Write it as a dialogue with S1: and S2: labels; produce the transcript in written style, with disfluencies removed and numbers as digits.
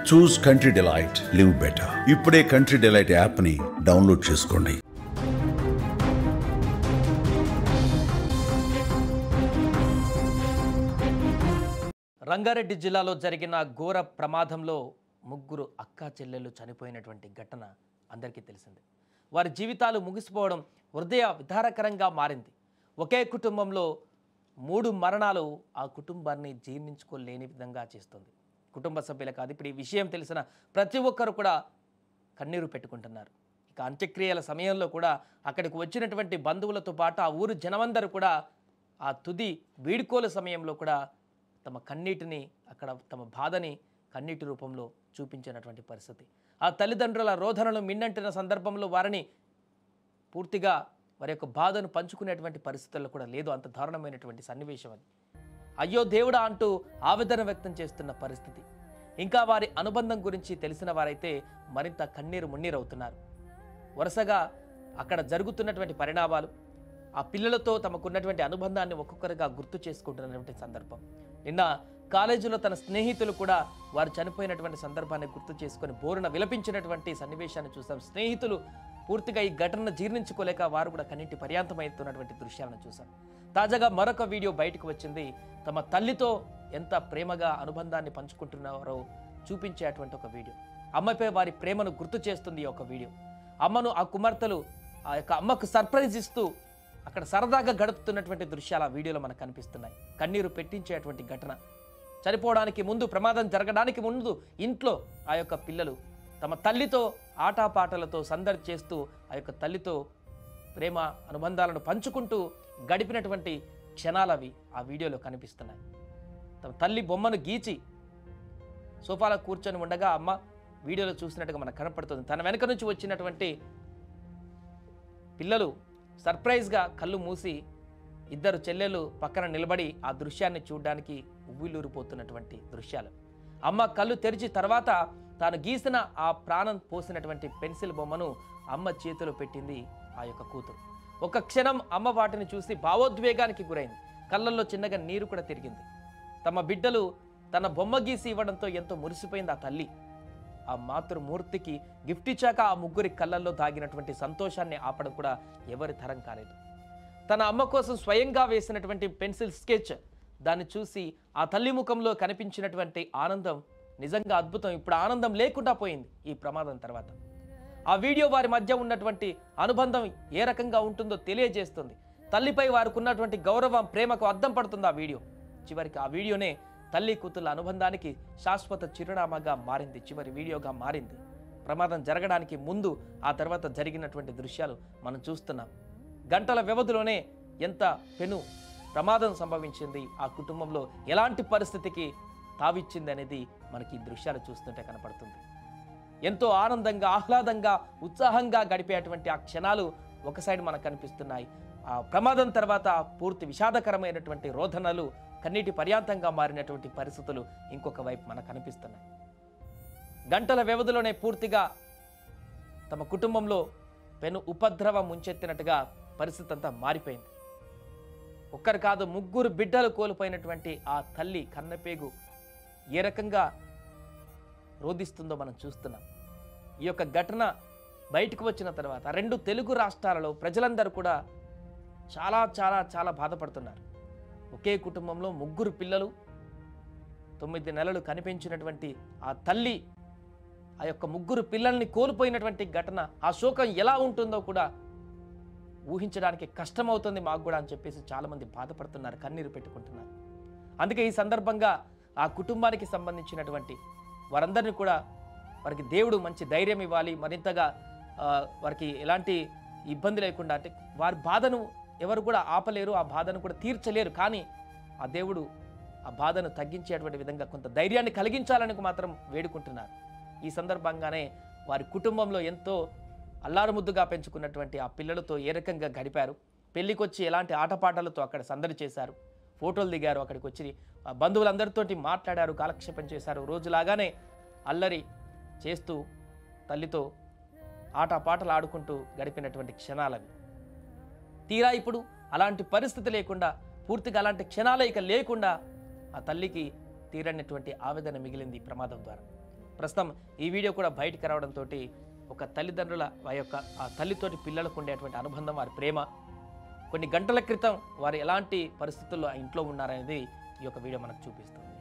S1: చూస్ country delight, live better. ఇప్పుడే country delight యాప్ని download చేసుకోండి.
S2: రంగారెడ్డి జిల్లాలో జరిగిన ఘోర ప్రమాదంలో ముగ్గురు అక్కా చెల్లెళ్ళు చనిపోయినటువంటి ఘటన అందరికీ తెలిసిందే. వారి జీవితాలు ముగిసిపోవడం హృదయ విదారకరంగా మారింది. ఒకే కుటుంబంలో 3 మరణాలు ఆ కుటుంబాన్ని జీర్ణించుకోలేని విధంగా చేస్తుంది. కుటుంబ సభ్యులు కాదు, ఇప్పుడు ఈ విషయం తెలిసిన ప్రతి ఒక్కరు కూడా కన్నీరు పెట్టుకుంటున్నారు. ఇక అంత్యక్రియల సమయంలో కూడా అక్కడికి వచ్చినటువంటి బంధువులతో పాటు ఆ ఊరు జనమందరూ కూడా ఆ తుది వీడ్కోల సమయంలో కూడా తమ కన్నీటిని, అక్కడ తమ బాధని కన్నీటి రూపంలో చూపించినటువంటి పరిస్థితి. ఆ తల్లిదండ్రుల రోదనలు మిన్నంటిన సందర్భంలో వారిని పూర్తిగా వారి యొక్క బాధను పంచుకునేటువంటి పరిస్థితుల్లో కూడా లేదు. అంత దారుణమైనటువంటి సన్నివేశం అది. అయ్యో దేవుడా అంటూ ఆవేదన వ్యక్తం చేస్తున్న పరిస్థితి. ఇంకా వారి అనుబంధం గురించి తెలిసిన వారైతే మరింత కన్నీరు మున్నీరవుతున్నారు. వరుసగా అక్కడ జరుగుతున్నటువంటి పరిణామాలు, ఆ పిల్లలతో తమకున్నటువంటి అనుబంధాన్ని ఒక్కొక్కరిగా గుర్తు చేసుకుంటున్నటువంటి సందర్భం. నిన్న కాలేజీలో తన స్నేహితులు కూడా వారు చనిపోయినటువంటి సందర్భాన్ని గుర్తు చేసుకొని బోరున విలపించినటువంటి సన్నివేశాన్ని చూసాం. స్నేహితులు పూర్తిగా ఈ ఘటనను జీర్ణించుకోలేక వారు కూడా కన్నీటి పర్యాంతమవుతున్నటువంటి దృశ్యాలను చూసాం. తాజాగా మరొక వీడియో బయటకు వచ్చింది. తమ తల్లితో ఎంత ప్రేమగా అనుబంధాన్ని పంచుకుంటున్నారో చూపించేటువంటి ఒక వీడియో. అమ్మపై వారి ప్రేమను గుర్తు చేస్తుంది ఈ ఒక వీడియో. అమ్మను ఆ కుమార్తెలు ఆ యొక్క అమ్మకు సర్ప్రైజ్ ఇస్తూ అక్కడ సరదాగా గడుపుతున్నటువంటి దృశ్యాలు ఆ వీడియోలో మనకు కనిపిస్తున్నాయి. కన్నీరు పెట్టించేటువంటి ఘటన. చనిపోవడానికి ముందు, ప్రమాదం జరగడానికి ముందు ఇంట్లో ఆ యొక్క పిల్లలు తమ తల్లితో ఆటపాటలతో సందడి చేస్తూ ఆ యొక్క తల్లితో ప్రేమ అనుబంధాలను పంచుకుంటూ గడిపినటువంటి క్షణాలవి ఆ వీడియోలో కనిపిస్తున్నాయి. తమ తల్లి బొమ్మను గీచి సోఫాలో కూర్చొని ఉండగా అమ్మ వీడియోలో చూసినట్టుగా మనకు కనపడుతుంది. తన వెనక నుంచి వచ్చినటువంటి పిల్లలు సర్ప్రైజ్గా కళ్ళు మూసి ఇద్దరు చెల్లెలు పక్కన నిలబడి ఆ దృశ్యాన్ని చూడడానికి ఉవ్విలూరిపోతున్నటువంటి దృశ్యాలు. అమ్మ కళ్ళు తెరిచి తర్వాత తాను గీసిన ఆ ప్రాణం పోసినటువంటి పెన్సిల్ బొమ్మను అమ్మ చేతిలో పెట్టింది ఆ యొక్క కూతురు. ఒక క్షణం అమ్మ వాటిని చూసి భావోద్వేగానికి గురైంది. కళ్ళల్లో చిన్నగా నీరు కూడా తిరిగింది. తమ బిడ్డలు తన బొమ్మ గీసి ఇవ్వడంతో ఎంతో మురిసిపోయింది ఆ తల్లి. ఆ మాతృమూర్తికి గిఫ్ట్ ఇచ్చాక ఆ ముగ్గురి కళ్ళల్లో దాగినటువంటి సంతోషాన్ని ఆపడం కూడా ఎవరి తరం కాలేదు. తన అమ్మ కోసం స్వయంగా వేసినటువంటి పెన్సిల్ స్కెచ్, దాన్ని చూసి ఆ తల్లి ముఖంలో కనిపించినటువంటి ఆనందం నిజంగా అద్భుతం. ఇప్పుడు ఆనందం లేకుండా పోయింది ఈ ప్రమాదం తర్వాత. ఆ వీడియో వారి మధ్య ఉన్నటువంటి అనుబంధం ఏ రకంగా ఉంటుందో తెలియజేస్తుంది. తల్లిపై వారికి ఉన్నటువంటి గౌరవం, ప్రేమకు అద్దం పడుతుంది ఆ వీడియో. చివరికి ఆ వీడియోనే తల్లి కూతుళ్ళ అనుబంధానికి శాశ్వత చిరునామాగా మారింది, చివరి వీడియోగా మారింది. ప్రమాదం జరగడానికి ముందు, ఆ తర్వాత జరిగినటువంటి దృశ్యాలు మనం చూస్తున్నాం. గంటల వ్యవధిలోనే ఎంత పెను ప్రమాదం సంభవించింది, ఆ కుటుంబంలో ఎలాంటి పరిస్థితికి తావిచ్చింది అనేది మనకి ఈ దృశ్యాలు చూస్తుంటే కనపడుతుంది. ఎంతో ఆనందంగా, ఆహ్లాదంగా, ఉత్సాహంగా గడిపేటువంటి ఆ క్షణాలు ఒక సైడ్ మనకు కనిపిస్తున్నాయి. ఆ ప్రమాదం తర్వాత పూర్తి విషాదకరమైనటువంటి రోదనలు, కన్నీటి పర్యాంతంగా మారినటువంటి పరిస్థితులు ఇంకొక వైపు మనకు కనిపిస్తున్నాయి. గంటల వ్యవధిలోనే పూర్తిగా తమ కుటుంబంలో పెను ఉపద్రవం ముంచెత్తినట్టుగా పరిస్థితి అంతా మారిపోయింది. ఒక్కరు కాదు, ముగ్గురు బిడ్డలు కోల్పోయినటువంటి ఆ తల్లి కన్నపేగు ఏ రకంగా రోధిస్తుందో మనం చూస్తున్నాం. ఈ యొక్క ఘటన బయటకు వచ్చిన తర్వాత 2 తెలుగు రాష్ట్రాలలో ప్రజలందరూ కూడా చాలా చాలా చాలా బాధపడుతున్నారు. ఒకే కుటుంబంలో ముగ్గురు పిల్లలు, 9 నెలలు కనిపించినటువంటి ఆ తల్లి, ఆ యొక్క ముగ్గురు పిల్లల్ని కోల్పోయినటువంటి ఘటన, ఆ శోకం ఎలా ఉంటుందో కూడా ఊహించడానికి కష్టమవుతుంది మాకు కూడా అని చెప్పేసి చాలామంది బాధపడుతున్నారు, కన్నీరు పెట్టుకుంటున్నారు. అందుకే ఈ సందర్భంగా ఆ కుటుంబానికి సంబంధించినటువంటి వారందరినీ కూడా వారికి దేవుడు మంచి ధైర్యం ఇవ్వాలి, మరింతగా వారికి ఎలాంటి ఇబ్బంది లేకుండా, అంటే వారి బాధను ఎవరు కూడా ఆపలేరు, ఆ బాధను కూడా తీర్చలేరు. కానీ ఆ దేవుడు ఆ బాధను తగ్గించేటువంటి విధంగా కొంత ధైర్యాన్ని కలిగించాలని మాత్రం వేడుకుంటున్నారు. ఈ సందర్భంగానే వారి కుటుంబంలో ఎంతో అల్లారుముద్దుగా పెంచుకున్నటువంటి ఆ పిల్లలతో ఏ రకంగా గడిపారు, పెళ్ళికొచ్చి ఎలాంటి ఆటపాటలతో అక్కడ సందడి చేశారు, ఫోటోలు దిగారు, అక్కడికి వచ్చి బంధువులందరితోటి మాట్లాడారు, కాలక్షేపం చేశారు. రోజులాగానే అల్లరి చేస్తూ తల్లితో ఆటపాటలు ఆడుకుంటూ గడిపినటువంటి క్షణాలవి. తీరా ఇప్పుడు అలాంటి పరిస్థితి లేకుండా, పూర్తిగా అలాంటి క్షణాలే ఇక లేకుండా ఆ తల్లికి తీరనటువంటి ఆవేదన మిగిలింది ప్రమాదం ద్వారా. ప్రస్తుతం ఈ వీడియో కూడా బయటికి రావడంతో ఒక తల్లిదండ్రుల ఆ తల్లితోటి పిల్లలకు ఉండేటువంటి అనుబంధం, వారి ప్రేమ, కొన్ని గంటల క్రితం వారు ఎలాంటి పరిస్థితుల్లో ఆ ఇంట్లో ఉన్నారనేది ఈ యొక్క వీడియో మనకు చూపిస్తుంది.